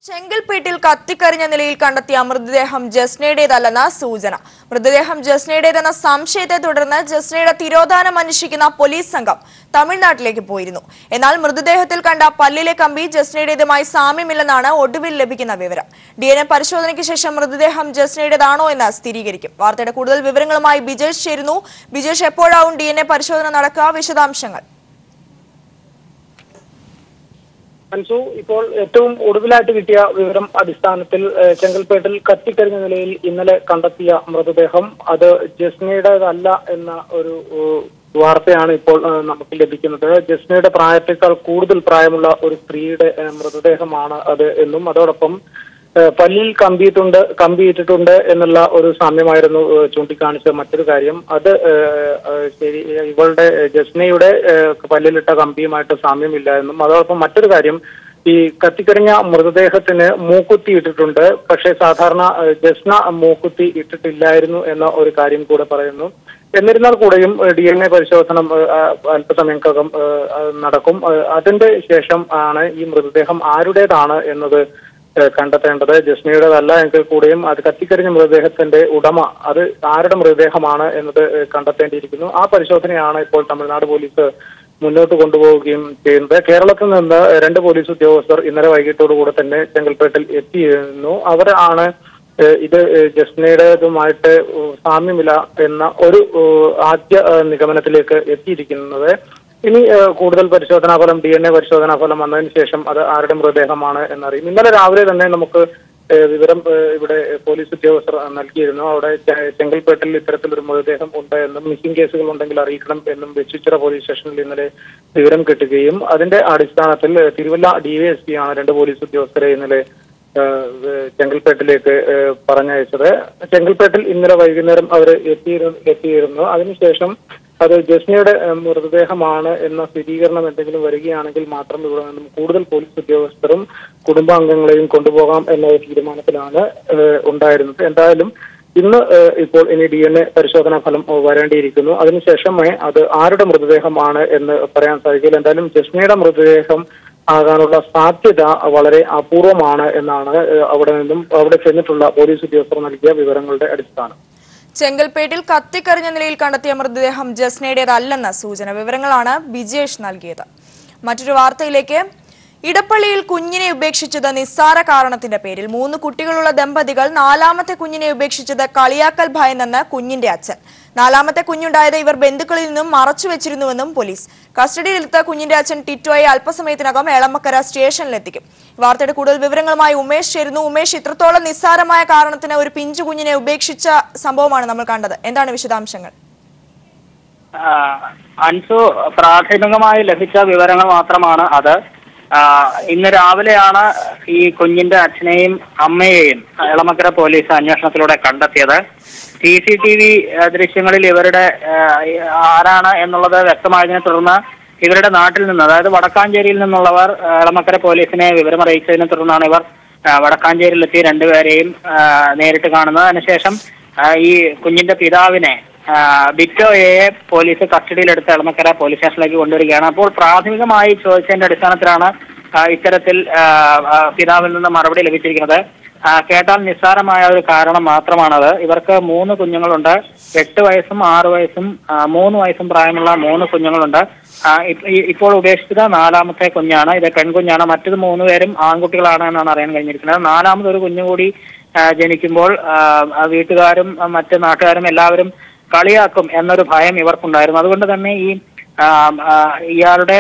ചെങ്കൽപ്പേട്ടിൽ കത്തിക്കരിഞ്ഞ നിലയിൽ കണ്ടെത്തിയ മൃതദേഹം ജസ്നയുടേതല്ലെന്ന സൂചന. മൃതദേഹം ജസ്നയുടേതെന്ന സംശയത്തെ തുടർന്ന് ജസ്നയുടെ തിരോധാനം അന്വേഷിക്കുന്ന പോലീസ് സംഘം തമിഴ്നാട്ടിലേക്ക് പോയിരുന്നു. എന്നാൽ മൃതദേഹത്തിൽ കണ്ട പല്ലിലെ കമ്പി ജസ്നയുടേതുമായി സാമ്യമില്ലെന്നാണ് ഒടുവിൽ ലഭിക്കുന്ന വിവരം. DNA പരിശോധനയ്ക്ക് ശേഷം മൃതദേഹം ജസ്നയുടേതാണോ എന്ന് സ്ഥിരീകരിക്കും. വാർത്തയുടെ കൂടുതൽ വിവരങ്ങളുമായി ബിജേഷ് ചേരുന്നു. ബിജേഷ്, എപ്പോഴാവും DNA പരിശോധന നടക്കുക? വിശദാംശങ്ങൾ. ഇപ്പോൾ ഏറ്റവും ഒടുവിലായിട്ട് കിട്ടിയ വിവരം അടിസ്ഥാനത്തിൽ ചെങ്കൽപ്പേട്ടിൽ കത്തിക്കരിഞ്ഞ നിലയിൽ ഇന്നലെ കണ്ടെത്തിയ മൃതദേഹം അത് ജസ്നയുടേതല്ല എന്ന ഒരു വാർത്തയാണ് ഇപ്പോൾ നമുക്ക് ലഭിക്കുന്നത്. ജസ്നയുടെ പ്രായത്തേക്കാൾ കൂടുതൽ പ്രായമുള്ള ഒരു സ്ത്രീയുടെ മൃതദേഹമാണ് അത് എന്നും അതോടൊപ്പം പല്ലിൽ കമ്പിയിട്ടിട്ടുണ്ട് എന്നുള്ള ഒരു സാമ്യമായിരുന്നു ചൂണ്ടിക്കാണിച്ച മറ്റൊരു കാര്യം. അത് ശരി, ഇവളുടെ ജസ്നയുടെ പല്ലിലിട്ട കമ്പിയുമായിട്ട് സാമ്യമില്ല എന്നും അതോടൊപ്പം മറ്റൊരു കാര്യം, ഈ കത്തിക്കരിഞ്ഞ മൃതദേഹത്തിന് മൂക്കുത്തി ഇട്ടിട്ടുണ്ട്. പക്ഷേ സാധാരണ ജസ്ന മൂക്കുത്തി ഇട്ടിട്ടില്ലായിരുന്നു എന്ന ഒരു കാര്യം കൂടെ പറയുന്നു. എന്നിരുന്നാൽ കൂടെയും DNA പരിശോധന അല്പസമയത്തിനകം നടക്കും. അതിന്റെ ശേഷം ആണ് ഈ മൃതദേഹം ആരുടേതാണ് എന്നത് കണ്ടെത്തേണ്ടത്. ജസ്നയുടേതല്ല എങ്കിൽ കൂടെയും അത് കത്തിക്കരിഞ്ഞ മൃതദേഹത്തിന്റെ ഉടമ അത് ആരുടെ മൃതദേഹമാണ് എന്നത് കണ്ടെത്തേണ്ടിയിരിക്കുന്നു. ആ പരിശോധനയാണ് ഇപ്പോൾ തമിഴ്നാട് പോലീസ് മുന്നോട്ട് കൊണ്ടുപോവുകയും ചെയ്യുന്നത്. കേരളത്തിൽ നിന്ന് 2 പോലീസ് ഉദ്യോഗസ്ഥർ ഇന്നലെ വൈകിട്ടോടുകൂടെ തന്നെ ചെങ്കൽപ്പേട്ടിൽ എത്തിയിരുന്നു. അവരാണ് ഇത് ജസ്നയുടേതുമായിട്ട് സാമ്യമില്ല എന്ന ഒരു ആദ്യ നിഗമനത്തിലേക്ക് എത്തിയിരിക്കുന്നത്. ഇനി കൂടുതൽ പരിശോധനാ ഫലം DNA പരിശോധനാ ഫലം വന്നതിന് ശേഷം അത് ആരുടെ മൃതദേഹമാണ് എന്നറിയും. ഇന്നലെ രാവിലെ തന്നെ നമുക്ക് വിവരം ഇവിടെ പോലീസ് ഉദ്യോഗസ്ഥർ നൽകിയിരുന്നു. അവിടെ ചെങ്കൽപ്പേട്ടിൽ ഇത്തരത്തിലൊരു മൃതദേഹം ഉണ്ട് എന്നും മിസ്സിംഗ് കേസുകൾ ഉണ്ടെങ്കിൽ അറിയിക്കണം എന്നും വെച്ചിച്ചിറ പോലീസ് സ്റ്റേഷനിൽ ഇന്നലെ വിവരം കിട്ടുകയും അതിന്റെ അടിസ്ഥാനത്തിൽ തിരുവല്ല DYSP ആണ് 2 പോലീസ് ഉദ്യോഗസ്ഥരെ ഇന്നലെ ചെങ്കൽപ്പേട്ടിലേക്ക് പറഞ്ഞയച്ചത്. ചെങ്കൽപ്പേട്ടിൽ ഇന്നലെ വൈകുന്നേരം അവർ എത്തിയിരുന്നു. അതിനുശേഷം അത് ജസ്നയുടെ മൃതദേഹമാണ് എന്ന സ്ഥിരീകരണം എന്തെങ്കിലും വരികയാണെങ്കിൽ മാത്രം ഇവിടെ നിന്നും കൂടുതൽ പോലീസ് ഉദ്യോഗസ്ഥരും കുടുംബാംഗങ്ങളെയും കൊണ്ടുപോകാം എന്ന തീരുമാനത്തിലാണ് ഉണ്ടായിരുന്നത്. എന്തായാലും ഇന്ന് ഇപ്പോൾ ഇനി DNA പരിശോധനാ ഫലം വരേണ്ടിയിരിക്കുന്നു. അതിനുശേഷമേ അത് ആരുടെ മൃതദേഹമാണ് എന്ന് പറയാൻ സാധിക്കില്ല. എന്തായാലും ജസ്നയുടെ മൃതദേഹം ആകാനുള്ള സാധ്യത വളരെ അപൂർവമാണ് എന്നാണ് അവിടെ ചെന്നിട്ടുള്ള പോലീസ് ഉദ്യോഗസ്ഥർ നൽകിയ വിവരങ്ങളുടെ അടിസ്ഥാനം. ചെങ്കൽപ്പേട്ടിൽ കത്തിക്കരിഞ്ഞ നിലയിൽ കണ്ടെത്തിയ മൃതദേഹം ജസ്നയുടേതല്ലെന്ന സൂചന. വിവരങ്ങളാണ് ബിജേഷ് നൽകിയത്. മറ്റൊരു വാർത്തയിലേക്ക്. ഇടപ്പള്ളിയിൽ കുഞ്ഞിനെ ഉപേക്ഷിച്ചത് നിസ്സാര കാരണത്തിന്റെ പേരിൽ 3 കുട്ടികളുള്ള ദമ്പതികൾ 4ാമത്തെ കുഞ്ഞിനെ ഉപേക്ഷിച്ചത് കളിയാക്കൽ ഭയന്നെന്ന് കുഞ്ഞിന്റെ അച്ഛൻ. 4ാമത്തെ കുഞ്ഞുണ്ടായത് ഇവർ ബന്ധുക്കളിൽ നിന്നും മറച്ചുവെച്ചിരുന്നുവെന്നും പോലീസ്. കസ്റ്റഡിയിലെടുത്ത കുഞ്ഞിന്റെ അച്ഛൻ ടിറ്റോയെ അല്പസമയത്തിനകം എളമക്കര സ്റ്റേഷനിലെത്തിക്കും. വാർത്തയുടെ കൂടുതൽ വിവരങ്ങളുമായി ഉമേഷ് ചേരുന്നു. ഉമേഷ്, ഇത്രത്തോളം നിസ്സാരമായ കാരണത്തിന് ഒരു പിഞ്ചു കുഞ്ഞിനെ ഉപേക്ഷിച്ച സംഭവമാണ് നമ്മൾ കണ്ടത്. എന്താണ് വിശദാംശങ്ങൾ? അൻസു, പ്രാഥമികമായി ലഭിച്ച വിവരങ്ങൾ മാത്രമാണ് അത്. ഇന്ന് രാവിലെയാണ് ഈ കുഞ്ഞിന്റെ അച്ഛനെയും അമ്മയെയും എളമക്കര പോലീസ് അന്വേഷണത്തിലൂടെ കണ്ടെത്തിയത്. CCTV ദൃശ്യങ്ങളിൽ ഇവരുടെ ആരാണ് എന്നുള്ളത് വ്യക്തമായതിനെ തുടർന്ന് ഇവരുടെ നാട്ടിൽ നിന്ന്, അതായത് വടക്കാഞ്ചേരിയിൽ നിന്നുള്ളവർ എളമക്കര പോലീസിനെ വിവരമറിയിച്ചതിനെ തുടർന്നാണ് ഇവർ വടക്കാഞ്ചേരിയിലെത്തി 2 പേരെയും നേരിട്ട് കാണുന്നത്. അതിനുശേഷം ഈ കുഞ്ഞിന്റെ പിതാവിനെ ബിറ്റോയെ പോലീസ് കസ്റ്റഡിയിലെടുത്ത് എളമക്കര പോലീസ് സ്റ്റേഷനിലേക്ക് കൊണ്ടുവരികയാണ്. അപ്പോൾ പ്രാഥമികമായി ചോദിച്ചതിന്റെ അടിസ്ഥാനത്തിലാണ് ഇത്തരത്തിൽ പിതാവിൽ നിന്ന് മറുപടി ലഭിച്ചിരിക്കുന്നത്. കേട്ടാൽ നിസ്സാരമായ ഒരു കാരണം മാത്രമാണത്. ഇവർക്ക് 3 കുഞ്ഞുങ്ങളുണ്ട്. 8 വയസ്സും 6 വയസ്സും 3 വയസ്സും പ്രായമുള്ള 3 കുഞ്ഞുങ്ങളുണ്ട്. ഇപ്പോൾ ഉപേക്ഷിച്ചത് 4ാമത്തെ കുഞ്ഞാണ്. ഇത് പെൺകുഞ്ഞാണ്. മറ്റത് 3 പേരും ആൺകുട്ടികളാണ് എന്നാണ് അറിയാൻ കഴിഞ്ഞിരിക്കുന്നത്. 4ാമതൊരു കുഞ്ഞുകൂടി ജനിക്കുമ്പോൾ വീട്ടുകാരും മറ്റ് നാട്ടുകാരും എല്ലാവരും കളിയാക്കും എന്നൊരു ഭയം ഇവർക്കുണ്ടായിരുന്നു. അതുകൊണ്ട് തന്നെ ഇയാളുടെ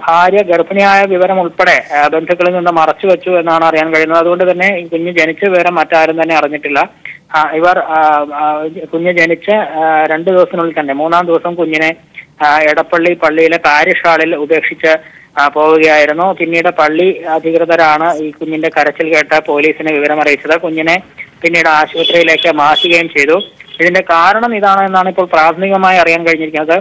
ഭാര്യ ഗർഭിണിയായ വിവരം ഉൾപ്പെടെ ബന്ധുക്കളിൽ നിന്ന് മറച്ചു വെച്ചു എന്നാണ് അറിയാൻ കഴിയുന്നത്. അതുകൊണ്ട് തന്നെ ഈ കുഞ്ഞ് ജനിച്ച വിവരം മറ്റാരും തന്നെ അറിഞ്ഞിട്ടില്ല. ഇവർ കുഞ്ഞ് ജനിച്ച് 2 ദിവസത്തിനുള്ളിൽ തന്നെ 3ാം ദിവസം കുഞ്ഞിനെ എടപ്പള്ളി പള്ളിയിലെ കാര്യശാലയിൽ ഉപേക്ഷിച്ച് പോവുകയായിരുന്നു. പിന്നീട് പള്ളി അധികൃതരാണ് ഈ കുഞ്ഞിന്റെ കരച്ചിൽ കേട്ട് പോലീസിനെ വിവരമറിയിച്ചത്. കുഞ്ഞിനെ പിന്നീട് ആശുപത്രിയിലേക്ക് മാറ്റുകയും ചെയ്തു. ഇതിന്റെ കാരണം ഇതാണ് എന്നാണ് ഇപ്പോൾ പ്രാഥമികമായി അറിയാൻ കഴിഞ്ഞിരിക്കുന്നത്.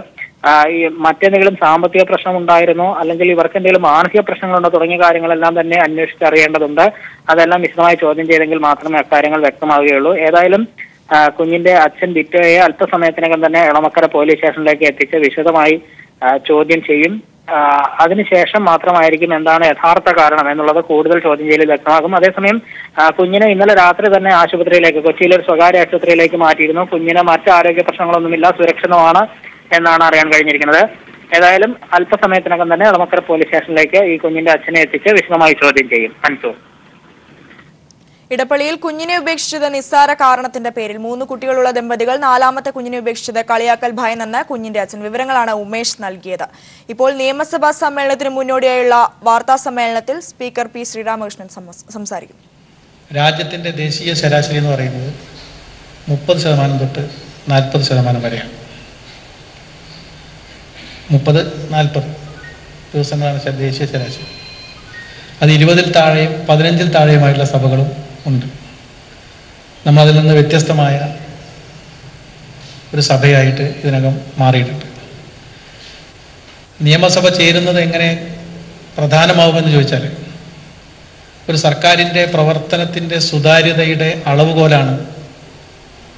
ഈ മറ്റെന്തെങ്കിലും സാമ്പത്തിക പ്രശ്നം ഉണ്ടായിരുന്നോ, അല്ലെങ്കിൽ ഇവർക്ക് എന്തെങ്കിലും മാനസിക പ്രശ്നങ്ങളുണ്ടോ തുടങ്ങിയ കാര്യങ്ങളെല്ലാം തന്നെ അന്വേഷിച്ചറിയേണ്ടതുണ്ട്. അതെല്ലാം വിശദമായി ചോദ്യം ചെയ്തെങ്കിൽ മാത്രമേ അക്കാര്യങ്ങൾ വ്യക്തമാവുകയുള്ളൂ. ഏതായാലും കുഞ്ഞിന്റെ അച്ഛൻ ബിറ്റോയെ അല്പസമയത്തിനകം തന്നെ എളമക്കര പോലീസ് സ്റ്റേഷനിലേക്ക് എത്തിച്ച് വിശദമായി ചോദ്യം ചെയ്യും. അതിനുശേഷം മാത്രമായിരിക്കും എന്താണ് യഥാർത്ഥ കാരണം എന്നുള്ളത് കൂടുതൽ ചോദ്യം ചെയ്യലിൽ വ്യക്തമാകും. അതേസമയം കുഞ്ഞിനെ ഇന്നലെ രാത്രി തന്നെ ആശുപത്രിയിലേക്ക്, കൊച്ചിയിലെ ഒരു സ്വകാര്യ ആശുപത്രിയിലേക്ക് മാറ്റിയിരുന്നു. കുഞ്ഞിന് മറ്റ് ആരോഗ്യ പ്രശ്നങ്ങളൊന്നുമില്ല, സുരക്ഷിതമാണ് എന്നാണ് അറിയാൻ കഴിഞ്ഞിരിക്കുന്നത്. ഏതായാലും അല്പസമയത്തിനകം തന്നെ എളമക്കര പോലീസ് സ്റ്റേഷനിലേക്ക് ഈ കുഞ്ഞിന്റെ അച്ഛനെ എത്തിച്ച് വിശദമായി ചോദ്യം ചെയ്യും. അൻസു, ഇടപ്പള്ളിയിൽ കുഞ്ഞിനെ ഉപേക്ഷിച്ചത് നിസ്സാര കാരണത്തിന്റെ പേരിൽ 3 കുട്ടികളുള്ള ദമ്പതികൾ 4ാമത്തെ കുഞ്ഞിനെ ഉപേക്ഷിച്ചത് കളിയാക്കൽ ഭയന്നെന്ന് കുഞ്ഞിന്റെ അച്ഛൻ. വിവരങ്ങളാണ് ഉമേഷ് നൽകിയത്. ഇപ്പോൾ നിയമസഭാ സമ്മേളനത്തിന് മുന്നോടിയായുള്ള വാർത്താ സമ്മേളനത്തിൽ സ്പീക്കർ പി ശ്രീരാമകൃഷ്ണൻ സംസാരിക്കും. രാജ്യത്തിന്റെ ദേശീയ ശരാശരി എന്ന് പറയുന്നത് 30% തൊട്ട് 40% വരെയാണ്. 30-40 ദിവസങ്ങളാണ് ദേശീയ ശരാശരി. അത് 20-ൽ താഴെയും 15-ൽ താഴെയുമായിട്ടുള്ള സഭകളും ഉണ്ട്. നമ്മളതിൽ നിന്ന് വ്യത്യസ്തമായ ഒരു സഭയായിട്ട് ഇതിനകം മാറിയിട്ടുണ്ട്. നിയമസഭ ചേരുന്നത് എങ്ങനെ പ്രധാനമാവുമെന്ന് ചോദിച്ചാൽ, ഒരു സർക്കാരിൻ്റെ പ്രവർത്തനത്തിൻ്റെ സുതാര്യതയുടെ അളവുകോലാണ്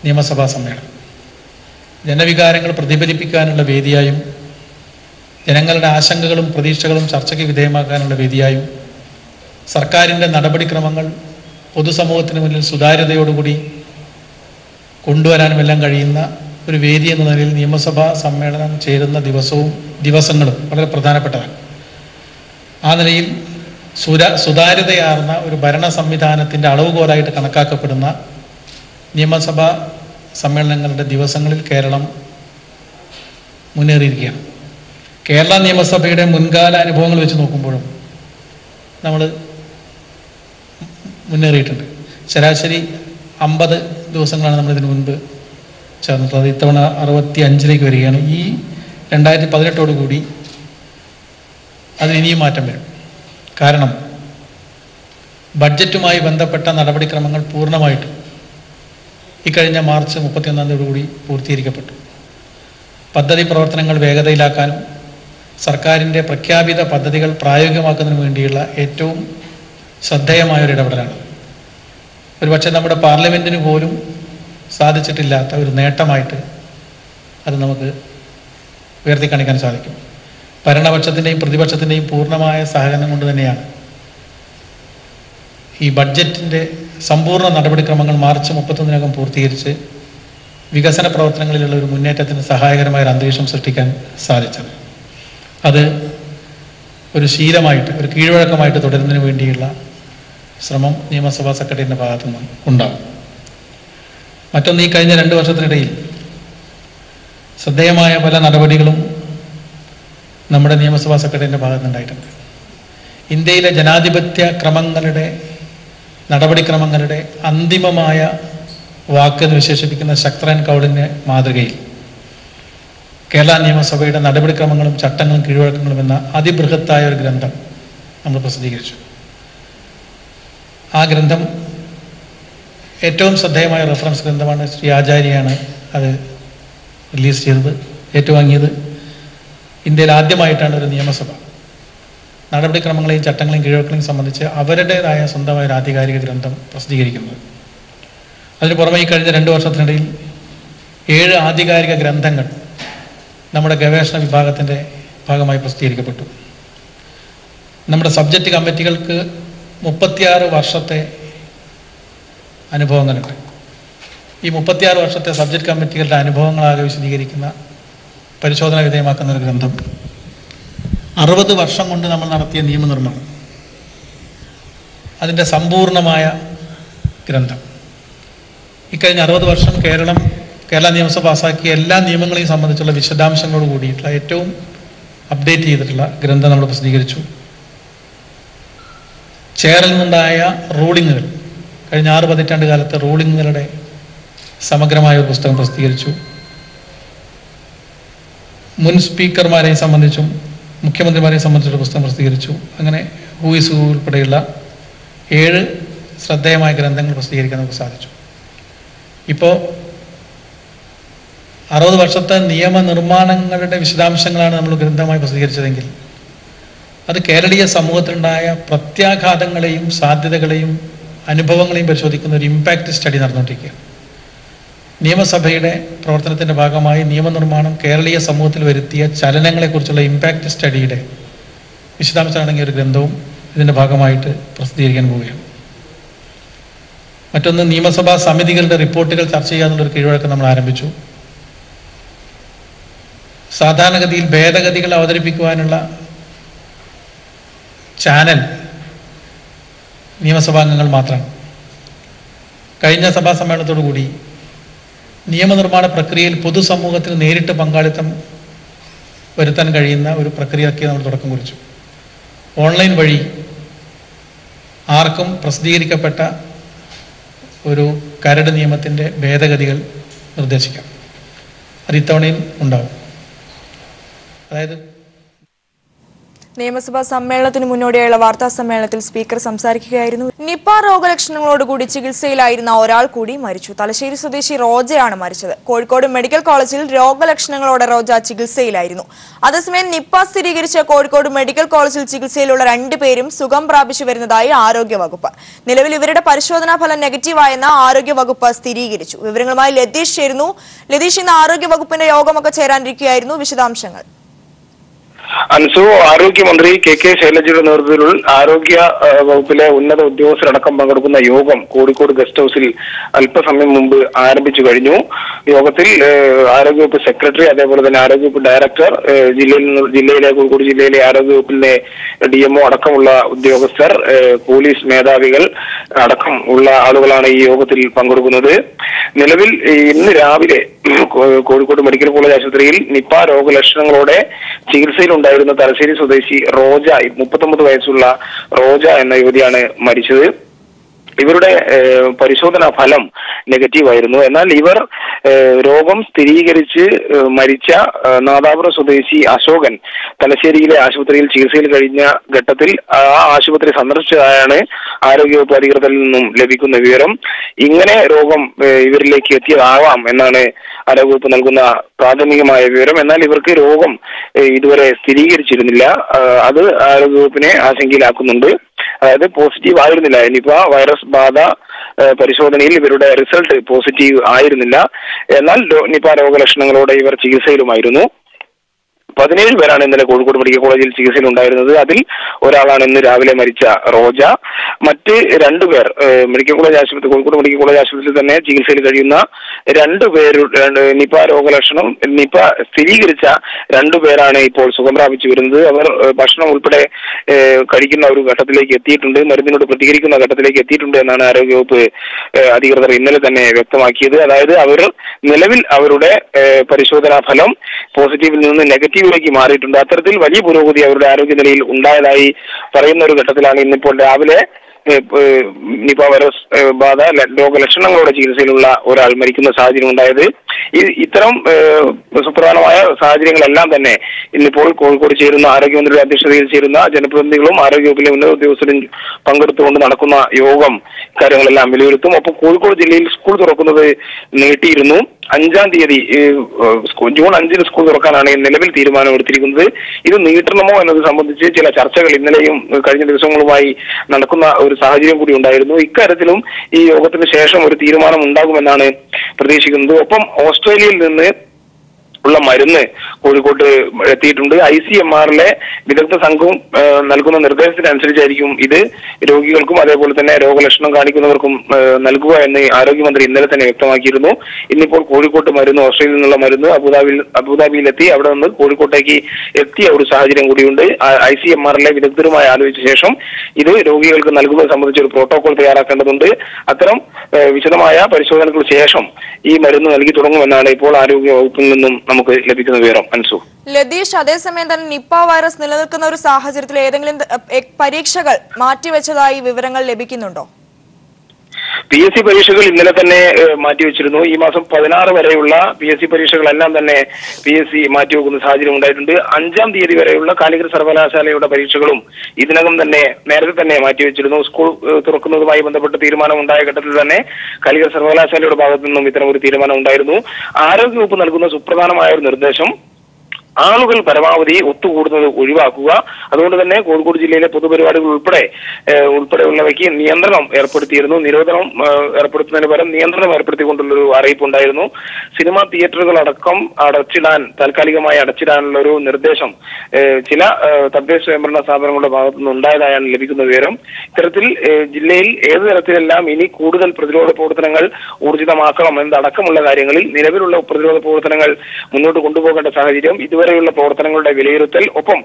നിയമസഭാ സമ്മേളനം. ജനവികാരങ്ങൾ പ്രതിഫലിപ്പിക്കാനുള്ള വേദിയായും ജനങ്ങളുടെ ആശങ്കകളും പ്രതീക്ഷകളും ചർച്ചയ്ക്ക് വിധേയമാക്കാനുള്ള വേദിയായും സർക്കാരിൻ്റെ നടപടിക്രമങ്ങൾ പൊതുസമൂഹത്തിന് മുന്നിൽ സുതാര്യതയോടുകൂടി കൊണ്ടുവരാനുമെല്ലാം കഴിയുന്ന ഒരു വേദി എന്ന നിലയിൽ നിയമസഭാ സമ്മേളനം ചേരുന്ന ദിവസങ്ങളും വളരെ പ്രധാനപ്പെട്ടതാണ്. ആ നിലയിൽ സുതാര്യതയാർന്ന ഒരു ഭരണ സംവിധാനത്തിൻ്റെ അളവുകോലായിട്ട് കണക്കാക്കപ്പെടുന്ന നിയമസഭാ സമ്മേളനങ്ങളുടെ ദിവസങ്ങളിൽ കേരളം മുന്നേറിയിരിക്കുകയാണ്. കേരള നിയമസഭയുടെ മുൻകാല അനുഭവങ്ങൾ വെച്ച് നോക്കുമ്പോഴും നമ്മൾ മുന്നേറിയിട്ടുണ്ട്. ശരാശരി 50 ദിവസങ്ങളാണ് നമ്മളിതിന് മുൻപ് ചേർന്നിട്ടുള്ളത്. ഇത്തവണ 65-ലേക്ക് വരികയാണ്. ഈ 2018 അതിന് ഇനിയും മാറ്റം വരും. കാരണം ബഡ്ജറ്റുമായി ബന്ധപ്പെട്ട നടപടിക്രമങ്ങൾ പൂർണ്ണമായിട്ടും ഇക്കഴിഞ്ഞ മാർച്ച് 31 പൂർത്തീകരിക്കപ്പെട്ടു. പദ്ധതി പ്രവർത്തനങ്ങൾ വേഗതയിലാക്കാനും സർക്കാരിൻ്റെ പ്രഖ്യാപിത പദ്ധതികൾ പ്രായോഗികമാക്കുന്നതിന് വേണ്ടിയുള്ള ഏറ്റവും ശ്രദ്ധേയമായൊരു ഇടപെടലാണ്. ഒരുപക്ഷെ നമ്മുടെ പാർലമെൻറ്റിന് പോലും സാധിച്ചിട്ടില്ലാത്ത ഒരു നേട്ടമായിട്ട് അത് നമുക്ക് ഉയർത്തിക്കാണിക്കാൻ സാധിക്കും. ഭരണപക്ഷത്തിൻ്റെയും പ്രതിപക്ഷത്തിൻ്റെയും പൂർണ്ണമായ സഹകരണം കൊണ്ട് തന്നെയാണ് ഈ ബഡ്ജറ്റിൻ്റെ സമ്പൂർണ്ണ നടപടിക്രമങ്ങൾ മാർച്ച് 31-നകം പൂർത്തീകരിച്ച് വികസന പ്രവർത്തനങ്ങളിലുള്ള ഒരു മുന്നേറ്റത്തിന് സഹായകരമായ ഒരു അന്തരീക്ഷം സൃഷ്ടിക്കാൻ സാധിച്ചത്. അത് ഒരു ശീലമായിട്ട്, ഒരു കീഴ്വഴക്കമായിട്ട് തുടരുന്നതിന് വേണ്ടിയുള്ള ശ്രമം നിയമസഭാ സെക്രട്ടറിയുടെ ഭാഗത്തു നിന്ന് ഉണ്ടാകും. മറ്റൊന്ന്, ഈ കഴിഞ്ഞ 2 വർഷത്തിനിടയിൽ ശ്രദ്ധേയമായ പല നടപടികളും നമ്മുടെ നിയമസഭാ സെക്രട്ടറിയുടെ ഭാഗത്തുനിന്നുണ്ടായിട്ടുണ്ട്. ഇന്ത്യയിലെ ജനാധിപത്യ ക്രമങ്ങളുടെ നടപടിക്രമങ്ങളുടെ അന്തിമമായ വാക്കെന്ന് വിശേഷിപ്പിക്കുന്ന ശക്തർ ആൻഡ് കൗളിൻ്റെ മാതൃകയിൽ കേരള നിയമസഭയുടെ നടപടിക്രമങ്ങളും ചട്ടങ്ങളും കീഴ്വഴക്കങ്ങളും എന്ന അതിബൃഹത്തായ ഒരു ഗ്രന്ഥം നമ്മൾ പ്രസിദ്ധീകരിച്ചു. ആ ഗ്രന്ഥം ഏറ്റവും ശ്രദ്ധേയമായ റെഫറൻസ് ഗ്രന്ഥമാണ്. ശ്രീ ആചാര്യയാണ് അത് റിലീസ് ചെയ്തത്, ഏറ്റുവാങ്ങിയത്. ഇന്ത്യയിൽ ആദ്യമായിട്ടാണ് ഒരു നിയമസഭ നടപടിക്രമങ്ങളെയും ചട്ടങ്ങളെയും കീഴ്വഴക്കങ്ങളെയും സംബന്ധിച്ച് അവരുടേതായ സ്വന്തമായ ഒരു ആധികാരിക ഗ്രന്ഥം പ്രസിദ്ധീകരിക്കുന്നത്. അതിന് പുറമെ ഈ കഴിഞ്ഞ 2 വർഷത്തിനിടയിൽ 7 ആധികാരിക ഗ്രന്ഥങ്ങൾ നമ്മുടെ ഗവേഷണ വിഭാഗത്തിൻ്റെ ഭാഗമായി പ്രസിദ്ധീകരിക്കപ്പെട്ടു. നമ്മുടെ സബ്ജക്റ്റ് കമ്മിറ്റികൾക്ക് 36 വർഷത്തെ അനുഭവങ്ങളുണ്ട്. ഈ 36 വർഷത്തെ സബ്ജക്റ്റ് കമ്മിറ്റികളുടെ അനുഭവങ്ങളാകെ വിശദീകരിക്കുന്ന, പരിശോധന വിധേയമാക്കുന്ന ഒരു ഗ്രന്ഥം. 60 വർഷം കൊണ്ട് നമ്മൾ നടത്തിയ നിയമനിർമ്മാണം, അതിൻ്റെ സമ്പൂർണമായ ഗ്രന്ഥം. ഇക്കഴിഞ്ഞ 60 വർഷം കേരള നിയമസഭ പാസാക്കിയ എല്ലാ നിയമങ്ങളെയും സംബന്ധിച്ചുള്ള വിശദാംശങ്ങളോട് കൂടിയിട്ടുള്ള ഏറ്റവും അപ്ഡേറ്റ് ചെയ്തിട്ടുള്ള ഗ്രന്ഥം നമ്മൾ പ്രസിദ്ധീകരിച്ചു. ചെയറിൽ നിന്നുണ്ടായ റൂളിങ്ങുകൾ, കഴിഞ്ഞ 6 പതിറ്റാണ്ട് കാലത്തെ റൂളിങ്ങുകളുടെ സമഗ്രമായ ഒരു പുസ്തകം പ്രസിദ്ധീകരിച്ചു. മുൻ സ്പീക്കർമാരെയും സംബന്ധിച്ചും മുഖ്യമന്ത്രിമാരെയും സംബന്ധിച്ചുള്ള പുസ്തകം പ്രസിദ്ധീകരിച്ചു. അങ്ങനെ ഹൂ ഈസ് ഹൂ ഉൾപ്പെടെയുള്ള 7 ശ്രദ്ധേയമായ ഗ്രന്ഥങ്ങൾ പ്രസിദ്ധീകരിക്കാൻ നമുക്ക് സാധിച്ചു. ഇപ്പോൾ 60 വർഷത്തെ നിയമനിർമ്മാണങ്ങളുടെ വിശദാംശങ്ങളാണ് നമ്മൾ ഗ്രന്ഥമായി പ്രസിദ്ധീകരിച്ചതെങ്കിൽ അത് കേരളീയ സമൂഹത്തിലുണ്ടായ പ്രത്യാഘാതങ്ങളെയും സാധ്യതകളെയും അനുഭവങ്ങളെയും പരിശോധിക്കുന്ന ഒരു ഇമ്പാക്റ്റ് സ്റ്റഡി നടന്നുകൊണ്ടിരിക്കുകയാണ്. നിയമസഭയുടെ പ്രവർത്തനത്തിൻ്റെ ഭാഗമായി നിയമനിർമ്മാണം കേരളീയ സമൂഹത്തിൽ വരുത്തിയ ചലനങ്ങളെക്കുറിച്ചുള്ള ഇമ്പാക്റ്റ് സ്റ്റഡിയുടെ വിശദാംശം അടങ്ങിയ ഒരു ഗ്രന്ഥവും ഇതിൻ്റെ ഭാഗമായിട്ട് പ്രസിദ്ധീകരിക്കാൻ പോവുകയാണ്. മറ്റൊന്ന്, നിയമസഭാ സമിതികളുടെ റിപ്പോർട്ടുകൾ ചർച്ച ചെയ്യാനുള്ളൊരു കീഴ്വഴക്കം നമ്മൾ ആരംഭിച്ചു. സാധാരണഗതിയിൽ ഭേദഗതികൾ അവതരിപ്പിക്കുവാനുള്ള ചാനൽ നിയമസഭാംഗങ്ങൾ മാത്രമാണ്. കഴിഞ്ഞ സഭാ സമ്മേളനത്തോടുകൂടി നിയമനിർമ്മാണ പ്രക്രിയയിൽ പൊതുസമൂഹത്തിന് നേരിട്ട് പങ്കാളിത്തം വരുത്താൻ കഴിയുന്ന ഒരു പ്രക്രിയയ്ക്ക് നമ്മൾ തുടക്കം കുറിച്ചു. ഓൺലൈൻ വഴി ആർക്കും പ്രസിദ്ധീകരിക്കപ്പെട്ട ഒരു കരട് നിയമത്തിൻ്റെ ഭേദഗതികൾ നിർദ്ദേശിക്കാം. അത് ഇത്തവണയും ഉണ്ടാവും. അതായത് നിയമസഭാ സമ്മേളനത്തിന് മുന്നോടിയായുള്ള വാർത്താ സമ്മേളനത്തിൽ സ്പീക്കർ സംസാരിക്കുകയായിരുന്നു. നിപ രോഗലക്ഷണങ്ങളോടുകൂടി ചികിത്സയിലായിരുന്ന ഒരാൾ കൂടി മരിച്ചു. തലശ്ശേരി സ്വദേശി റോജയാണ് മരിച്ചത്. കോഴിക്കോട് മെഡിക്കൽ കോളേജിൽ രോഗലക്ഷണങ്ങളോടെ റോജ ചികിത്സയിലായിരുന്നു. അതേസമയം നിപ സ്ഥിരീകരിച്ച കോഴിക്കോട് മെഡിക്കൽ കോളേജിൽ ചികിത്സയിലുള്ള 2 പേരും സുഖം പ്രാപിച്ചു വരുന്നതായി ആരോഗ്യവകുപ്പ്. നിലവിൽ ഇവരുടെ പരിശോധനാ ഫലം നെഗറ്റീവായെന്ന് ആരോഗ്യവകുപ്പ് സ്ഥിരീകരിച്ചു. വിവരങ്ങളുമായി ലതീഷ് ചേരുന്നു. ലതീഷ്, ഇന്ന് ആരോഗ്യവകുപ്പിന്റെ യോഗമൊക്കെ ചേരാനിരിക്കുകയായിരുന്നു. വിശദാംശങ്ങൾ. അൻസു, ആരോഗ്യമന്ത്രി കെ ശൈലജയുടെ നേതൃത്വത്തിൽ ആരോഗ്യ വകുപ്പിലെ ഉന്നത ഉദ്യോഗസ്ഥരടക്കം പങ്കെടുക്കുന്ന യോഗം കോഴിക്കോട് ഗസ്റ്റ് ഹൌസിൽ അല്പസമയം മുമ്പ് ആരംഭിച്ചു കഴിഞ്ഞു. യോഗത്തിൽ ആരോഗ്യവകുപ്പ് സെക്രട്ടറി, അതേപോലെ തന്നെ ആരോഗ്യവകുപ്പ് ഡയറക്ടർ, കോഴിക്കോട് ജില്ലയിലെ ആരോഗ്യവകുപ്പിലെ DMO അടക്കമുള്ള ഉദ്യോഗസ്ഥർ, പോലീസ് മേധാവികൾ അടക്കം ഉള്ള ആളുകളാണ് ഈ യോഗത്തിൽ പങ്കെടുക്കുന്നത്. നിലവിൽ ഇന്ന് രാവിലെ കോഴിക്കോട് മെഡിക്കൽ കോളേജ് ആശുപത്രിയിൽ നിപ രോഗലക്ഷണങ്ങളോടെ ചികിത്സയിലുണ്ടായിരുന്ന തലശ്ശേരി സ്വദേശി റോജ, 39 വയസ്സുള്ള റോജ എന്ന യുവതിയാണ് മരിച്ചത്. ഇവരുടെ പരിശോധനാ ഫലം നെഗറ്റീവായിരുന്നു. എന്നാൽ ഇവർ രോഗം സ്ഥിരീകരിച്ച് മരിച്ച നാദാപുരം സ്വദേശി അശോകൻ തലശ്ശേരിയിലെ ആശുപത്രിയിൽ ചികിത്സയിൽ കഴിഞ്ഞ ഘട്ടത്തിൽ ആ ആശുപത്രി സന്ദർശിച്ചതായാണ് ആരോഗ്യവകുപ്പ് അധികൃതരിൽ നിന്നും ലഭിക്കുന്ന വിവരം. ഇങ്ങനെ രോഗം ഇവരിലേക്ക് എത്തിയതാവാം എന്നാണ് ആരോഗ്യവകുപ്പ് നൽകുന്ന പ്രാഥമികമായ വിവരം. എന്നാൽ ഇവർക്ക് രോഗം ഇതുവരെ സ്ഥിരീകരിച്ചിരുന്നില്ല. അത് ആരോഗ്യവകുപ്പിനെ ആശങ്കയിലാക്കുന്നുണ്ട്. അതായത് പോസിറ്റീവ് ആയിരുന്നില്ല. നിപ വൈറസ് ബാധ പരിശോധനയിൽ ഇവരുടെ റിസൾട്ട് പോസിറ്റീവ് ആയിരുന്നില്ല. എന്നാൽ നിപ രോഗലക്ഷണങ്ങളോടെ ഇവർ ചികിത്സയിലുമായിരുന്നു. 17 പേരാണ് ഇന്നലെ കോഴിക്കോട് മെഡിക്കൽ കോളേജിൽ ചികിത്സയിലുണ്ടായിരുന്നത്. അതിൽ ഒരാളാണ് ഇന്ന് രാവിലെ മരിച്ച റോജ. മറ്റ് 2 പേർ കോഴിക്കോട് മെഡിക്കൽ കോളേജ് ആശുപത്രിയിൽ തന്നെ ചികിത്സയിൽ കഴിയുന്ന 2 പേരുടെ നിപ രോഗലക്ഷണം നിപ സ്ഥിരീകരിച്ച 2 പേരാണ് ഇപ്പോൾ സുഖം പ്രാപിച്ചു വരുന്നത്. അവർ ഭക്ഷണം ഉൾപ്പെടെ കഴിക്കുന്ന ഒരു ഘട്ടത്തിലേക്ക് എത്തിയിട്ടുണ്ട്, മരുന്നിനോട് പ്രതികരിക്കുന്ന ഘട്ടത്തിലേക്ക് എത്തിയിട്ടുണ്ട് എന്നാണ് ആരോഗ്യവകുപ്പ് അധികൃതർ ഇന്നലെ തന്നെ വ്യക്തമാക്കിയത്. അതായത് അവർ നിലവിൽ അവരുടെ പരിശോധനാ ഫലം പോസിറ്റീവിൽ നിന്ന് നെഗറ്റീവിലേക്ക് മാറിയിട്ടുണ്ട്. അത്തരത്തിൽ വലിയ പുരോഗതി അവരുടെ ആരോഗ്യനിലയിൽ ഉണ്ടായതായി പറയുന്ന ഒരു ഘട്ടത്തിലാണ് ഇന്നിപ്പോൾ രാവിലെ നിപ വൈറസ് ബാധ രോഗലക്ഷണങ്ങളുടെ ചികിത്സയിലുള്ള ഒരാൾ മരിക്കുന്ന സാഹചര്യം ഉണ്ടായത്. ഇത്തരം സുപ്രധാനമായ സാഹചര്യങ്ങളെല്ലാം തന്നെ ഇന്നിപ്പോൾ കോഴിക്കോട് ചേരുന്ന ആരോഗ്യമന്ത്രിയുടെ അധ്യക്ഷതയിൽ ചേരുന്ന ജനപ്രതിനിധികളും ആരോഗ്യവകുപ്പിലെ ഉന്നത ഉദ്യോഗസ്ഥരും പങ്കെടുത്തുകൊണ്ട് നടക്കുന്ന യോഗം കാര്യങ്ങളെല്ലാം വിലയിരുത്തും. ഒപ്പം കോഴിക്കോട് ജില്ലയിൽ സ്കൂൾ തുറക്കുന്നത് നീട്ടിയിരുന്നു. 5-ാം തീയതി ജൂൺ 5-ന് സ്കൂൾ തുറക്കാനാണ് നിലവിൽ തീരുമാനമെടുത്തിരിക്കുന്നത്. ഇത് നീട്ടണമോ എന്നത് സംബന്ധിച്ച് ചില ചർച്ചകൾ ഇന്നലെയും കഴിഞ്ഞ ദിവസങ്ങളുമായി നടക്കുന്ന ഒരു സാഹചര്യം കൂടി ഉണ്ടായിരുന്നു. ഇക്കാര്യത്തിലും ഈ യോഗത്തിന് ശേഷം ഒരു തീരുമാനം ഉണ്ടാകുമെന്നാണ് പ്രതീക്ഷിക്കുന്നത്. ഒപ്പം ഓസ്ട്രേലിയയിൽ നിന്ന് ഉള്ള മരുന്ന് കോഴിക്കോട്ട് എത്തിയിട്ടുണ്ട്. ICMR-ലെ വിദഗ്ധ സംഘവും നൽകുന്ന നിർദ്ദേശത്തിനനുസരിച്ചായിരിക്കും ഇത് രോഗികൾക്കും അതേപോലെ തന്നെ രോഗലക്ഷണം കാണിക്കുന്നവർക്കും നൽകുക എന്ന് ആരോഗ്യമന്ത്രി ഇന്നലെ തന്നെ വ്യക്തമാക്കിയിരുന്നു. ഇന്നിപ്പോൾ കോഴിക്കോട്ട് മരുന്ന്, ഓസ്ട്രേലിയയിൽ നിന്നുള്ള മരുന്ന് അബുദാബിയിലെത്തി അവിടെ നിന്ന് കോഴിക്കോട്ടേക്ക് എത്തിയ ഒരു സാഹചര്യം കൂടിയുണ്ട്. ICMR-ലെ വിദഗ്ധരുമായി ആലോചിച്ച ശേഷം ഇത് രോഗികൾക്ക് നൽകുന്നത് സംബന്ധിച്ച് ഒരു പ്രോട്ടോകോൾ തയ്യാറാക്കേണ്ടതുണ്ട്. അത്തരം വിശദമായ പരിശോധനകൾക്ക് ശേഷം ഈ മരുന്ന് നൽകി തുടങ്ങുമെന്നാണ് ഇപ്പോൾ ആരോഗ്യ വകുപ്പിൽ നിന്നും നമുക്ക് ലഭിക്കുന്ന വിവരം. അൻസു, ലതീഷ്, അതേസമയം തന്നെ നിപ വൈറസ് നിലനിൽക്കുന്ന ഒരു സാഹചര്യത്തിൽ ഏതെങ്കിലും പരീക്ഷകൾ മാറ്റിവെച്ചതായി വിവരങ്ങൾ ലഭിക്കുന്നുണ്ടോ? PSC പരീക്ഷകൾ ഇന്നലെ തന്നെ മാറ്റിവെച്ചിരുന്നു. ഈ മാസം 16 വരെയുള്ള PSC പരീക്ഷകളെല്ലാം തന്നെ PSC മാറ്റിവെക്കുന്ന സാഹചര്യം ഉണ്ടായിട്ടുണ്ട്. 5-ാം തീയതി വരെയുള്ള കാലിക്കറ്റ് സർവകലാശാലയുടെ പരീക്ഷകളും ഇതിനകം തന്നെ നേരത്തെ തന്നെ മാറ്റിവെച്ചിരുന്നു. സ്കൂൾ തുറക്കുന്നതുമായി ബന്ധപ്പെട്ട് തീരുമാനം ഉണ്ടായ ഘട്ടത്തിൽ തന്നെ കാലിക്കറ്റ് സർവകലാശാലയുടെ ഭാഗത്തു നിന്നും ഇത്തരം ഒരു തീരുമാനം ഉണ്ടായിരുന്നു. ആരോഗ്യവകുപ്പ് നൽകുന്ന സുപ്രധാനമായ ഒരു നിർദ്ദേശം ആളുകൾ പരമാവധി ഒത്തുകൂടുന്നത് ഒഴിവാക്കുക. അതുകൊണ്ട് തന്നെ കോഴിക്കോട് ജില്ലയിലെ പൊതുപരിപാടികൾ ഉൾപ്പെടെയുള്ളവയ്ക്ക് നിയന്ത്രണം ഏർപ്പെടുത്തിയിരുന്നു. നിരോധനം ഏർപ്പെടുത്തുന്നതിന് പകരം നിയന്ത്രണം ഏർപ്പെടുത്തിക്കൊണ്ടുള്ളൊരു അറിയിപ്പുണ്ടായിരുന്നു. സിനിമാ തിയേറ്ററുകൾ അടക്കം താൽക്കാലികമായി അടച്ചിടാനുള്ള ഒരു നിർദ്ദേശം ചില തദ്ദേശ സ്വയംഭരണ സ്ഥാപനങ്ങളുടെ ഭാഗത്തുനിന്ന് ഉണ്ടായതായാണ് ലഭിക്കുന്ന വിവരം. ഇത്തരത്തിൽ ജില്ലയിൽ ഏത് തരത്തിലെല്ലാം ഇനി കൂടുതൽ പ്രതിരോധ പ്രവർത്തനങ്ങൾ ഊർജിതമാക്കണം എന്നതടക്കമുള്ള കാര്യങ്ങളിൽ നിലവിലുള്ള പ്രതിരോധ പ്രവർത്തനങ്ങൾ മുന്നോട്ട് കൊണ്ടുപോകേണ്ട സാഹചര്യം, ഇതുവരെയുള്ള പ്രവർത്തനങ്ങളുടെ വിലയിരുത്തൽ, ഒപ്പം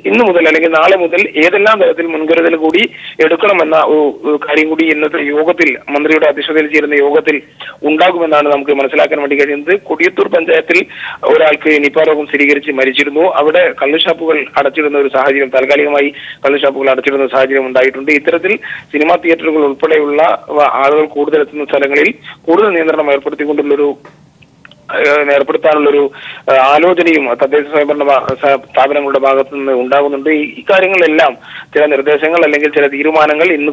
ഇന്ന് മുതൽ അല്ലെങ്കിൽ നാളെ മുതൽ ഏതെല്ലാം തരത്തിൽ മുൻകരുതൽ കൂടി എടുക്കണമെന്ന ഒരു കാര്യം കൂടി ഇന്നത്തെ യോഗത്തിൽ, മന്ത്രിയുടെ അധ്യക്ഷതയിൽ ചേരുന്ന യോഗത്തിൽ ഉണ്ടാകുമെന്നാണ് നമുക്ക് മനസ്സിലാക്കാൻ വേണ്ടി കഴിയുന്നത്. കൊടിയത്തൂർ പഞ്ചായത്തിൽ ഒരാൾക്ക് നിപ രോഗം സ്ഥിരീകരിച്ച് മരിച്ചിരുന്നു. അവിടെ കള്ളുഷാപ്പുകൾ അടച്ചിടുന്ന ഒരു സാഹചര്യം, താൽക്കാലികമായി കള്ളുഷാപ്പുകൾ അടച്ചിടുന്ന സാഹചര്യം ഉണ്ടായിട്ടുണ്ട്. ഇത്തരത്തിൽ സിനിമാ തിയേറ്ററുകൾ ഉൾപ്പെടെയുള്ള ആളുകൾ കൂടുതലെത്തുന്ന സ്ഥലങ്ങളിൽ കൂടുതൽ നിയന്ത്രണം ഏർപ്പെടുത്താനുള്ളൊരു ആലോചനയും തദ്ദേശ സ്വയംഭരണ സ്ഥാപനങ്ങളുടെ ഭാഗത്തു നിന്ന് ഉണ്ടാകുന്നുണ്ട്. ഈ കാര്യങ്ങളിലെല്ലാം ചില നിർദ്ദേശങ്ങൾ അല്ലെങ്കിൽ ചില തീരുമാനങ്ങൾ ഇന്ന്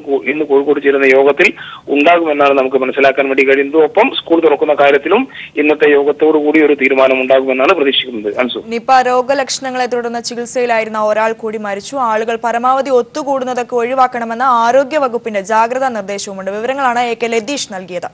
കോഴിക്കോട് ചേരുന്ന യോഗത്തിൽ ഉണ്ടാകുമെന്നാണ് നമുക്ക് മനസ്സിലാക്കാൻ വേണ്ടി കഴിയുന്നത്. ഒപ്പം സ്കൂൾ തുറക്കുന്ന കാര്യത്തിലും ഇന്നത്തെ യോഗത്തോടുകൂടി ഒരു തീരുമാനം ഉണ്ടാകുമെന്നാണ് പ്രതീക്ഷിക്കുന്നത്. അൻസു, നിപ രോഗലക്ഷണങ്ങളെ തുടർന്ന് ചികിത്സയിലായിരുന്ന ഒരാൾ കൂടി മരിച്ചു. ആളുകൾ പരമാവധി ഒത്തുകൂടുന്നതൊക്കെ ഒഴിവാക്കണമെന്ന് ആരോഗ്യ വകുപ്പിന്റെ ജാഗ്രതാ നിർദ്ദേശവുമുണ്ട്. വിവരങ്ങളാണ് AK ലതീഷ് നൽകിയത്.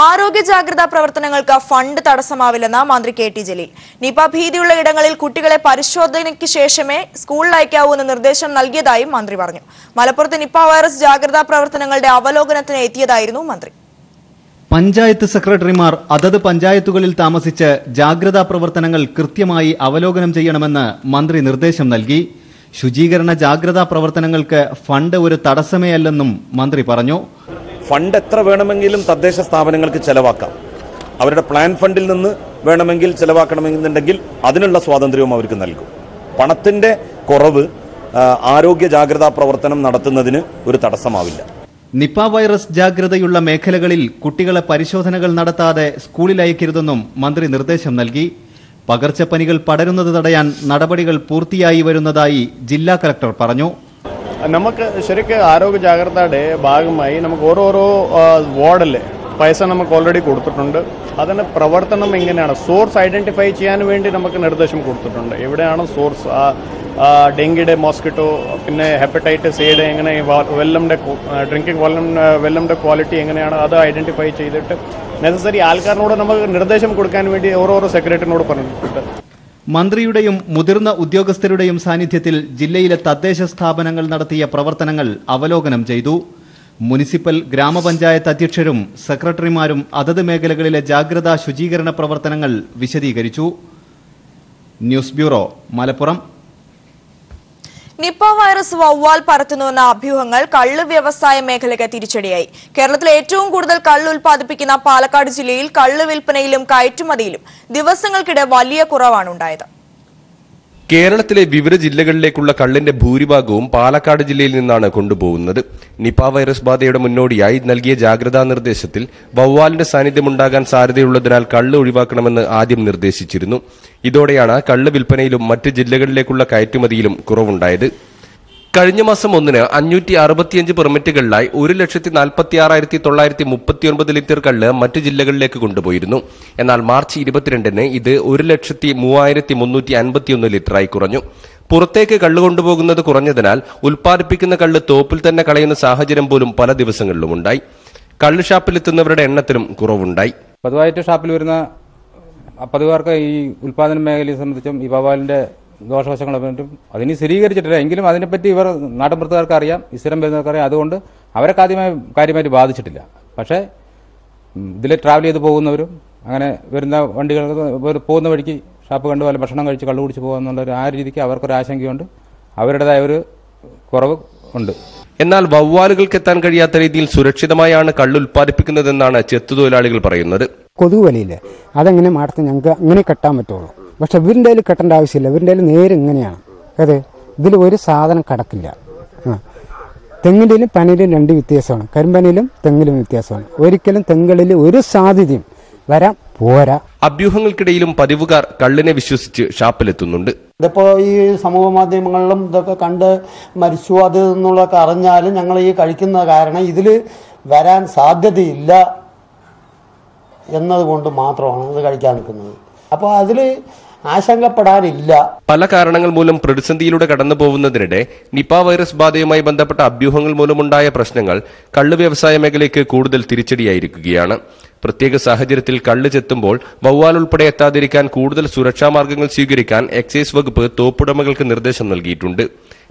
ആരോഗ്യ ജാഗ്രതാ പ്രവർത്തനങ്ങൾക്ക് ഫണ്ട് തടസ്സമാവില്ലെന്ന് മന്ത്രി KT ജലീൽ. നിപ ഭീതിയുള്ള ഇടങ്ങളിൽ കുട്ടികളെ പരിശോധനയ്ക്ക് ശേഷമേ സ്കൂളിൽ അയക്കാവൂ എന്ന നിർദ്ദേശം നൽകിയതായും മന്ത്രി പറഞ്ഞു. മലപ്പുറത്ത് നിപ വൈറസ് ജാഗ്രതാ പ്രവർത്തനങ്ങളുടെ അവലോകനത്തിന് എത്തിയതായിരുന്നു മന്ത്രി. പഞ്ചായത്ത് സെക്രട്ടറിമാർ അതത് പഞ്ചായത്തുകളിൽ താമസിച്ച് ജാഗ്രതാ പ്രവർത്തനങ്ങൾ കൃത്യമായി അവലോകനം ചെയ്യണമെന്ന് മന്ത്രി നിർദ്ദേശം നൽകി. ശുചീകരണ ജാഗ്രതാ പ്രവർത്തനങ്ങൾക്ക് ഫണ്ട് ഒരു തടസ്സമേ അല്ലെന്നും മന്ത്രി പറഞ്ഞു. ഫണ്ട് എത്ര വേണമെങ്കിലും തദ്ദേശ സ്ഥാപനങ്ങൾക്ക് ചെലവാക്കാം. അവരുടെ പ്ലാൻ ഫണ്ടിൽ നിന്ന് വേണമെങ്കിൽ ചെലവാക്കണമെന്നുണ്ടെങ്കിൽ അതിനുള്ള സ്വാതന്ത്ര്യവും അവർക്ക് നൽകും. പണത്തിന്റെ കുറവ് ആരോഗ്യ ജാഗ്രതാ പ്രവർത്തനം നടത്തുന്നതിന് ഒരു തടസ്സമാവില്ല. നിപ വൈറസ് ജാഗ്രതയുള്ള മേഖലകളിൽ കുട്ടികളെ പരിശോധനകൾ നടത്താതെ സ്കൂളിൽ അയക്കരുതെന്നും മന്ത്രി നിർദ്ദേശം നൽകി. പകർച്ചപ്പനികൾ പടരുന്നത് തടയാൻ നടപടികൾ പൂർത്തിയായി വരുന്നതായി ജില്ലാ കലക്ടർ പറഞ്ഞു. നമുക്ക് ശരിക്കും ആരോഗ്യ ജാഗ്രതയുടെ ഭാഗമായി നമുക്ക് ഓരോരോ വാർഡിൽ പൈസ നമുക്ക് ഓൾറെഡി കൊടുത്തിട്ടുണ്ട്. അതിന് പ്രവർത്തനം എങ്ങനെയാണ് സോഴ്സ് ഐഡന്റിഫൈ ചെയ്യാൻ വേണ്ടി നമുക്ക് നിർദ്ദേശം കൊടുത്തിട്ടുണ്ട്. എവിടെയാണ് സോഴ്സ്, ഡെങ്കിയുടെ, മോസ്കിറ്റോ, പിന്നെ ഹെപ്പറ്റൈറ്റിസ് എയുടെ എങ്ങനെ വെള്ളമിൻ്റെ ഡ്രിങ്കിങ് വെള്ളമിൻ്റെ ക്വാളിറ്റി എങ്ങനെയാണ് അത് ഐഡന്റിഫൈ ചെയ്തിട്ട് നെസസറി ആൾക്കാരിനോട് നമുക്ക് നിർദ്ദേശം കൊടുക്കാൻ വേണ്ടി ഓരോരോ സെക്രട്ടറിനോട് പറഞ്ഞിട്ടുണ്ട്. മന്ത്രിയുടെയും മുതിർന്ന ഉദ്യോഗസ്ഥരുടെയും സാന്നിധ്യത്തിൽ ജില്ലയിലെ തദ്ദേശ സ്ഥാപനങ്ങൾ നടത്തിയ പ്രവർത്തനങ്ങൾ അവലോകനം ചെയ്തു. മുനിസിപ്പൽ ഗ്രാമപഞ്ചായത്ത് അധ്യക്ഷരും സെക്രട്ടറിമാരും അതത് മേഖലകളിലെ ജാഗ്രതാ ശുചീകരണ പ്രവർത്തനങ്ങൾ വിശദീകരിച്ചു. News bureau, Malappuram. Nipah virus വവ്വാൽ പരത്തുന്നുവെന്ന അഭ്യൂഹങ്ങൾ കള്ള് വ്യവസായ മേഖലയ്ക്ക് തിരിച്ചടിയായി. കേരളത്തിൽ ഏറ്റവും കൂടുതൽ കള്ള് ഉൽപ്പാദിപ്പിക്കുന്ന പാലക്കാട് ജില്ലയിൽ കള്ള് വിൽപ്പനയിലും കയറ്റുമതിയിലും ദിവസങ്ങൾക്കിടെ വലിയ കുറവാണ് ഉണ്ടായത്. കേരളത്തിലെ വിവിധ ജില്ലകളിലേക്കുള്ള കള്ളിന്റെ ഭൂരിഭാഗവും പാലക്കാട് ജില്ലയിൽ നിന്നാണ് കൊണ്ടുപോകുന്നത്. നിപ വൈറസ് ബാധയുടെ മുന്നോടിയായി നൽകിയ ജാഗ്രതാ നിർദ്ദേശത്തിൽ വവ്വാലിന്റെ സാന്നിധ്യമുണ്ടാകാൻ സാധ്യതയുള്ളതിനാൽ കള്ള് ഒഴിവാക്കണമെന്ന് ആദ്യം നിർദ്ദേശിച്ചിരുന്നു. ഇതോടെയാണ് കള്ള് വിൽപ്പനയിലും മറ്റ് ജില്ലകളിലേക്കുള്ള കയറ്റുമതിയിലും കുറവുണ്ടായത്. കഴിഞ്ഞ മാസം 1-ന് 565 പെർമിറ്റുകളിലായി 1,46,939 ലിറ്റർ കള്ള് മറ്റ് ജില്ലകളിലേക്ക് കൊണ്ടുപോയിരുന്നു. എന്നാൽ മാർച്ച് 22-ന് ഇത് 1,03,351 ലിറ്ററായി കുറഞ്ഞു. പുറത്തേക്ക് കള്ള് കൊണ്ടുപോകുന്നത് കുറഞ്ഞതിനാൽ ഉൽപ്പാദിപ്പിക്കുന്ന കള്ള് തോപ്പിൽ തന്നെ കളയുന്ന സാഹചര്യം പോലും പല ദിവസങ്ങളിലുമുണ്ടായി. കള്ള് ഷാപ്പിലെത്തുന്നവരുടെ എണ്ണത്തിലും കുറവുണ്ടായി. പതിവായിട്ട് ഷാപ്പിൽ വരുന്ന പതിവാർക്ക് ഈ ഉൽപ്പാദന മേഖലയെ സംബന്ധിച്ചും ഈ വവ്വാലിന്റെ ദോഷവശങ്ങളെ പറ്റും അതിന് സ്ഥിരീകരിച്ചിട്ടില്ല. എങ്കിലും അതിനെപ്പറ്റി ഇവർ നാട്ടിൻപുറത്തുകാർക്ക് അറിയാം, സ്ഥിരം വരുന്നവർക്ക് അറിയാം. അതുകൊണ്ട് അവരെ കാര്യമായിട്ട് ബാധിച്ചിട്ടില്ല. പക്ഷേ ഇതിൽ ട്രാവൽ ചെയ്ത് പോകുന്നവരും അങ്ങനെ വരുന്ന വണ്ടികൾക്ക് പോകുന്ന വഴിക്ക് ഷാപ്പ് കണ്ടു പോലെ ഭക്ഷണം കഴിച്ച് കള്ളു കുടിച്ച് പോകുക ആ രീതിക്ക് അവർക്കൊരു ആശങ്കയുണ്ട്. അവരുടേതായ ഒരു കുറവ് ഉണ്ട്. എന്നാൽ വവ്വാലുകൾക്ക് എത്താൻ കഴിയാത്ത രീതിയിൽ സുരക്ഷിതമായാണ് കള്ള് ഉൽപ്പാദിപ്പിക്കുന്നതെന്നാണ് ചെത്തുതൊഴിലാളികൾ പറയുന്നത്. കൊതുകുവലിയില്ലേ, അതെങ്ങനെ മാടത്ത് ഞങ്ങൾക്ക് അങ്ങനെ കെട്ടാൻ പറ്റുള്ളൂ. പക്ഷെ ഇവരിൻ്റെ കയ്യിൽ കെട്ടേണ്ട ആവശ്യമില്ല. ഇവരിൻ്റെ കയ്യിൽ നേരെ ഇങ്ങനെയാണ്. അതെ, ഇതിൽ ഒരു സാധനം കടക്കില്ല. തെങ്ങിൻ്റെയിലും പനയിലും 2 വ്യത്യാസമാണ്. കരിമ്പനയിലും തെങ്ങിലും വ്യത്യാസമാണ്. ഒരിക്കലും തെങ്ങുകളിൽ ഒരു സാധ്യതയും വരാൻ പോരാ. അഭ്യൂഹങ്ങൾക്കിടയിലും പതിവുകാർ കള്ളിനെ വിശ്വസിച്ച് ഷാപ്പിലെത്തുന്നുണ്ട്. ഇതിപ്പോൾ ഈ സമൂഹ മാധ്യമങ്ങളിലും ഇതൊക്കെ കണ്ട് മരിച്ചു അത് എന്നുള്ളതൊക്കെ അറിഞ്ഞാലും ഞങ്ങൾ ഈ കഴിക്കുന്ന കാരണം ഇതിൽ വരാൻ സാധ്യതയില്ല എന്നതുകൊണ്ട് മാത്രമാണ് ഇത് കഴിക്കാൻ നിൽക്കുന്നത്. അപ്പോൾ അതിൽ ആശങ്കപ്പെടാനില്ല. പല കാരണങ്ങൾ മൂലം പ്രതിസന്ധിയിലൂടെ കടന്നു പോകുന്നതിനിടെ നിപ വൈറസ് ബാധയുമായി ബന്ധപ്പെട്ട അഭ്യൂഹങ്ങൾ മൂലമുണ്ടായ പ്രശ്നങ്ങൾ കള്ള് വ്യവസായ മേഖലയ്ക്ക് കൂടുതൽ തിരിച്ചടിയായിരിക്കുകയാണ്. പ്രത്യേക സാഹചര്യത്തിൽ കള്ള് ചെത്തുമ്പോൾ വവ്വാൽ ഉൾപ്പെടെ എത്താതിരിക്കാൻ കൂടുതൽ സുരക്ഷാ മാർഗങ്ങൾ സ്വീകരിക്കാൻ എക്സൈസ് വകുപ്പ് തോപ്പുടമകൾക്ക് നിർദ്ദേശം നൽകിയിട്ടുണ്ട്.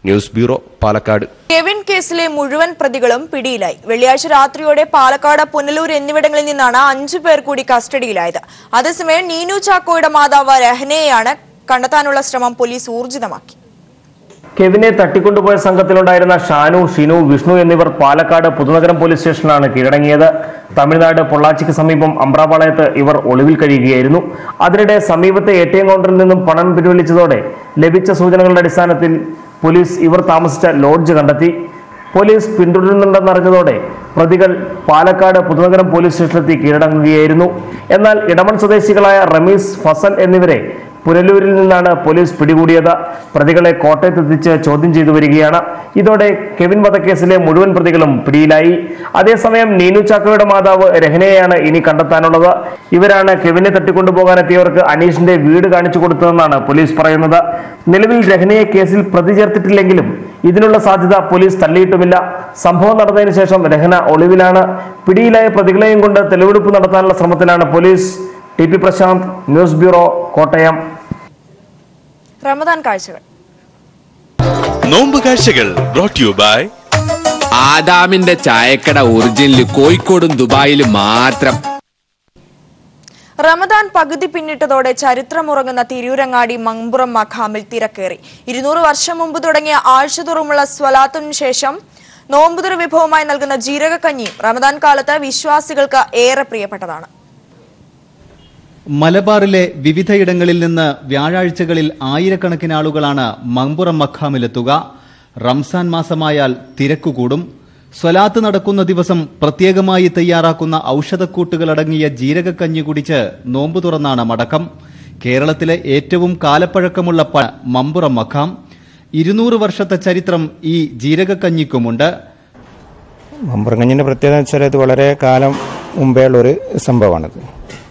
News bureau, Palakkad. കെവിൻ കേസിലെ മുഴുവൻ പ്രതികളും പിടിയിലായി. വെള്ളിയാഴ്ച രാത്രിയോടെ പാലക്കാട്, പുനലൂർ എന്നിവിടങ്ങളിൽ നിന്നാണ് 5 പേർ കൂടി കസ്റ്റഡിയിലായത്. അതേസമയം നീനു ചാക്കോയുടെ മാതാവ് രഹനയെയാണ് കണ്ടെത്താനുള്ള ശ്രമം പോലീസ് ഊർജിതമാക്കി. കെവിനെ തട്ടിക്കൊണ്ടുപോയ സംഘത്തിലുണ്ടായിരുന്ന ഷാനു, ഷിനു, വിഷ്ണു എന്നിവർ പാലക്കാട് പുതുനഗരം പോലീസ് സ്റ്റേഷനിലാണ് കീഴടങ്ങിയത്. തമിഴ്നാട് പൊള്ളാച്ചിക്ക് സമീപം അമ്പ്രാപാളയത്ത് ഇവർ ഒളിവിൽ കഴിയുകയായിരുന്നു. അതിനിടെ സമീപത്തെ ATM കൗണ്ടറിൽ നിന്നും പണം പിൻവലിച്ചതോടെ ലഭിച്ച സൂചനകളുടെ അടിസ്ഥാനത്തിൽ പോലീസ് ഇവർ താമസിച്ച ലോഡ്ജ് കണ്ടെത്തി. പോലീസ് പിന്തുടരുന്നുണ്ടെന്നറിഞ്ഞതോടെ പ്രതികൾ പാലക്കാട് പുതുനഗരം പോലീസ് സ്റ്റേഷനിലെത്തി കീഴടങ്ങുകയായിരുന്നു. എന്നാൽ ഇടമൺ സ്വദേശികളായ റമീസ്, ഫസൽ എന്നിവരെ പുനലൂരിൽ നിന്നാണ് പോലീസ് പിടികൂടിയത്. പ്രതികളെ കോട്ടയത്തെത്തിച്ച് ചോദ്യം ചെയ്തു വരികയാണ്. ഇതോടെ കെവിൻ വധക്കേസിലെ മുഴുവൻ പ്രതികളും പിടിയിലായി. അതേസമയം നീനു ചാക്കോയുടെ മാതാവ് രഹനയെയാണ് ഇനി കണ്ടെത്താനുള്ളത്. ഇവരാണ് കെവിനെ തട്ടിക്കൊണ്ടുപോകാനെത്തിയവർക്ക് അനീഷിന്റെ വീട് കാണിച്ചു കൊടുത്തതെന്നാണ് പോലീസ് പറയുന്നത്. നിലവിൽ രഹനയെ കേസിൽ പ്രതി ചേർത്തിട്ടില്ലെങ്കിലും ഇതിനുള്ള സാധ്യത പോലീസ് തള്ളിയിട്ടുമില്ല. സംഭവം നടന്നതിന് ശേഷം രഹന ഒളിവിലാണ്. പിടിയിലായ പ്രതികളെയും കൊണ്ട് തെളിവെടുപ്പ് നടത്താനുള്ള ശ്രമത്തിലാണ് police. TP Prashanth, news bureau, Kottayam. Ramadan കാഴ്ചകൾ. നോമ്പ് കാഴ്ചകൾ brought to you by ആദാമിന്റെ ചായക്കട ഒറിജിനൽ കോഴിക്കോടും ദുബായിലും മാത്രം. റമദാൻ പകുതി പിന്നിട്ടതോടെ ചരിത്രമുറങ്ങുന്ന തിരൂരങ്ങാടി മമ്പുറം മഖാമിൽ തിരക്കേറി. 200 വർഷം മുമ്പ് തുടങ്ങിയ ആഴ്ചതോറുമുള്ള സ്വലാത്തിനു ശേഷം നോമ്പുതുറ വിഭവമായി നൽകുന്ന ജീരകക്കഞ്ഞിയും റമദാൻ കാലത്ത് വിശ്വാസികൾക്ക് ഏറെ പ്രിയപ്പെട്ടതാണ്. മലബാറിലെ വിവിധയിടങ്ങളിൽ നിന്ന് വ്യാഴാഴ്ചകളിൽ ആയിരക്കണക്കിന് ആളുകളാണ് മമ്പുറം മഖാമിലെത്തുക. റംസാൻ മാസമായാൽ തിരക്കുകൂടും. സ്വലാത്ത് നടക്കുന്ന ദിവസം പ്രത്യേകമായി തയ്യാറാക്കുന്ന ഔഷധക്കൂട്ടുകളടങ്ങിയ ജീരകക്കഞ്ഞി കുടിച്ച് നോമ്പു തുറന്നാണ് മടക്കം. കേരളത്തിലെ ഏറ്റവും കാലപ്പഴക്കമുള്ള മമ്പുറം മഖാം. 200 വർഷത്തെ ചരിത്രം ഈ ജീരകക്കഞ്ഞിക്കുമുണ്ട്. മമ്പുറം കഞ്ഞിന്റെ പ്രത്യേകത വെച്ചാൽ ഇത് വളരെ കാലം മുമ്പേ ഉള്ളൊരു സംഭവമാണിത്.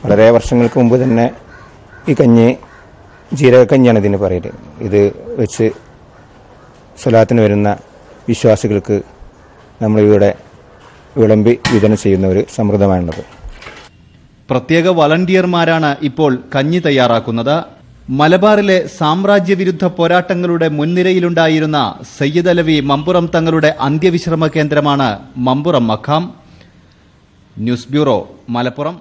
വളരെ വർഷങ്ങൾക്ക് മുമ്പ് തന്നെ ഈ കഞ്ഞി ജീരകക്കഞ്ഞിയാണ് ഇതിന് പറയുന്നത്. ഇത് വെച്ച് സ്വലാത്തിന് വരുന്ന വിശ്വാസികൾക്ക് നമ്മളിവിടെ വിളമ്പി വിതരണം ചെയ്യുന്ന ഒരു സമ്പ്രദായമാണുള്ളത്. പ്രത്യേക വളണ്ടിയർമാരാണ് ഇപ്പോൾ കഞ്ഞി തയ്യാറാക്കുന്നത്. മലബാറിലെ സാമ്രാജ്യവിരുദ്ധ പോരാട്ടങ്ങളുടെ മുൻനിരയിലുണ്ടായിരുന്ന സയ്യിദ് അലവി മമ്പുറം തങ്ങളുടെ അന്ത്യവിശ്രമ കേന്ദ്രമാണ് മമ്പുറം മഖാം. News bureau, Malappuram.